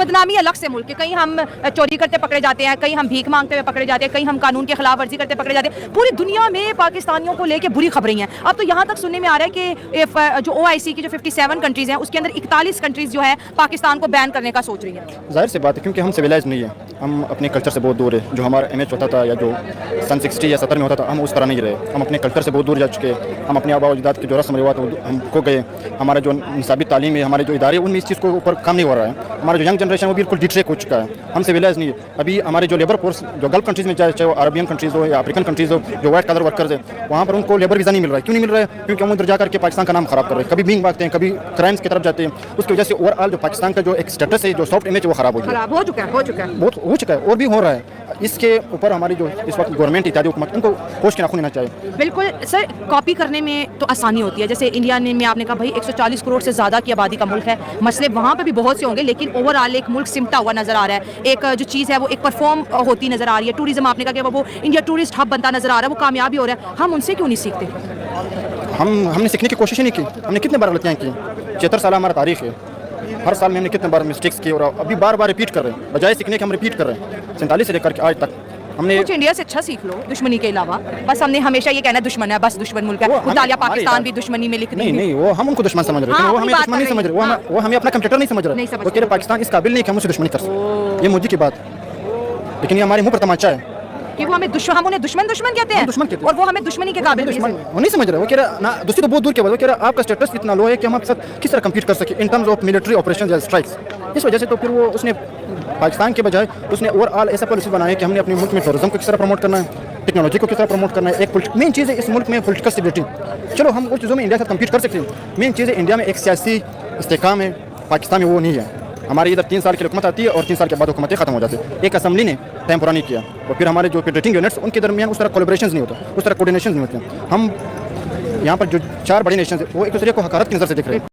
बदनामी अलग से मुल्क है, कहीं हम चोरी करते पकड़े जाते हैं, कहीं हम भीख मांगते हुए पकड़े जाते हैं, कहीं हम कानून की खिलाफ वर्जी करते पकड़े जाते हैं। पूरी दुनिया में पाकिस्तानियों को लेके बुरी खबरें हैं। अब तो यहाँ तक सुनने में आ रहा है कि जो OIC की जो 57 कंट्रीज़ हैं उसके अंदर 41 कंट्रीज़ जो है पाकिस्तान को बैन करने का सोच रही है। ज़ाहिर सी बात है, क्योंकि हम सिविलाइज नहीं है, हम अपने कल्चर से बहुत दूर है। जो हमारा MH होता था या जो सन 60 या 70 में होता था, हम उस तरह नहीं रहे। हम अपने कल्चर से बहुत दूर जा चुके, हम अपने आबा अजदाद के जो रस्म रिवाज हम खो गए। हमारे जो निसाबी तालीम है, हमारे जो इदारे, उनमें इस चीज़ को ऊपर काम नहीं हो रहा है। हमारा जो यंग जनरेशन वो बिल्कुल डिट्रेक हो चुका है, हम सिविलाइज नहीं है। अभी हमारे जो लेबर फोर्स जो गल्फ कंट्रीज़ में चाहे वो अरबियन कंट्रीज़ हो या अफ्रीकन कंट्रीज़ हो, जो वाइट कलर वर्कर्स है, वहाँ पर उनको लेबर वीज़ा नहीं मिल रहा है। क्यों नहीं मिल रहा है? क्योंकि हम उधर जा करके पाकिस्तान का नाम खराब कर रहे हैं, कभी भीख मांगते हैं, कभी क्राइम्स की तरफ जाते हैं। उसकी वजह से ओवरऑल जो पाकिस्तान का जो एक स्टेटस है, जो सॉफ्ट इमेज है, वो खराब हो चुका है, बहुत हो चुका है और भी हो रहा है। इसके ऊपर हमारी जो इस वक्त गवर्नमेंट इत्यादि हुकूमत, उनको होश के नाखून लेना चाहिए। बिल्कुल सर, कॉपी करने में तो आसानी होती है। जैसे इंडिया में आपने कहा भाई 140 करोड़ से ज़्यादा की आबादी का मुल्क है, मसले वहाँ पे भी बहुत से होंगे, लेकिन ओवरऑल एक मुल्क सिमटा हुआ नज़र आ रहा है। एक जो चीज़ है वो एक परफॉर्म होती नज़र आ रही है। टूरिज्म आपने कहा कि वो इंडिया टूरिस्ट हब बनता नज़र आ रहा है, वो कामयाबी हो रहा है। हम उनसे क्यों नहीं सीखते? हमने सीखने की कोशिश ही नहीं की। हमने कितने बार गलतियाँ की, 76 साल हमारा तारीख है। हर साल में हमने कितने बार मिस्टेक्स किए और अभी बार बार रिपीट कर रहे हैं। बजाय सीखने के हम रिपीट कर रहे हैं। 47 से लेकर के आज तक हमने कुछ इंडिया से अच्छा सीख लो दुश्मनी के अलावा। बस हमने हमेशा ये कहना दुश्मन है, बस दुश्मन मुल्क है। मुतालिया पाकिस्तान भी दुश्मनी में लिख रही है। नहीं, वो हम उनको दुश्मन समझ रहे हैं, वो हमें दुश्मन नहीं समझ रहे, वो हमें अपना कंप्यूटर नहीं समझ रहे। वो कह रहे पाकिस्तान इस काबिल नहीं कि हम उससे दुश्मनी कर सकें। ये मोदी की बात, लेकिन ये हमारे मुंह पर तमाचा है कि वो हमें हम उन्हें दुश्मन कहते हैं और वो हमें दुश्मनी के काबिल वो नहीं समझ रहे। वो कह रहा ना, दूसरी तो बहुत दूर के बाद वो कह रहा आपका स्टेटस इतना लो है कि हम आपके साथ किस तरह कम्पीट कर सके in terms of military operation या स्ट्राइक्स। इस वजह से तो फिर वो उसने पाकिस्तान के बजाय उसने ओवरऑल ऐसा पॉलिसी बनाया कि हमने अपने मुल्क में टूरिज्म को किस तरह प्रमोट करना है, टेक्नोलॉजी को किस तरह प्रमोट करना है। एक मेन चीज़ है इस मुल्क में पॉलिटिकल स्टेबिलिटी। चलो हम उस चीज़ों में इंडिया के साथ कम्पीट कर सकते हैं। मेन चीज़ है इंडिया में एक सियासी इस्तेहकाम है, पाकिस्तान में वो नहीं है। हमारी इधर 3 साल की हुकूमत आती है और 3 साल के बाद हुकूमतें खत्म हो जाती है। एक असेंबली ने टाइम पूरा नहीं किया और फिर हमारे जो रेटिंग यूनिट्स उनके दरमियान उस तरह कोलैबोरेशंस नहीं होता, उस तरह कोऑर्डिनेशन नहीं होते। हम यहाँ पर जो 4 बड़ी नेशंस है वो एक दूसरे को हकारत की नज़र से देख रहे हैं।